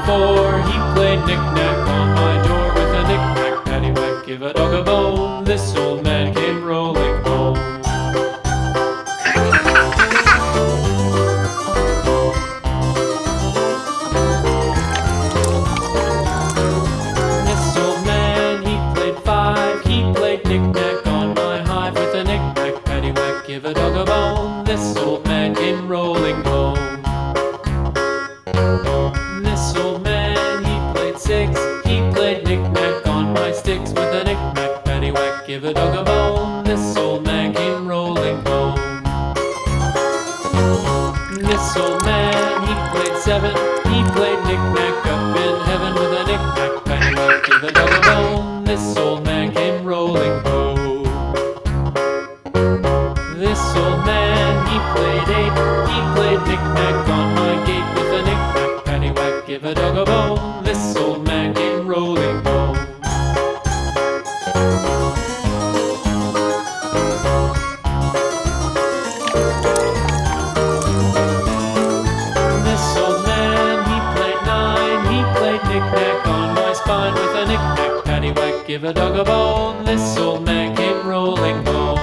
4, he played knick-knack on my door with a knick-knack, paddywhack, give a dog a bone. This old man came rolling home. This old man, he played 5, he played knick-knack on my hive with a knick-knack, paddywhack, give a dog a bone. This old man came rolling home. This old man, he played 6, he played knick-knack on my sticks with a knick-knack, paddywhack, give a dog a bone. This old man came rolling home. This old man, he played 7, he played knick-knack up in heaven with a knick-knack, paddywhack, give a dog a bone. This old man came rolling home. This old man, he played 8, he played knick-knack on my gate with a knick-knack, paddywhack, give a dog a bone. This old man came rolling home. This old man, he played 9, he played knick-knack on my spine with a knick-knack, paddywhack, give a dog a bone. This old man came rolling home.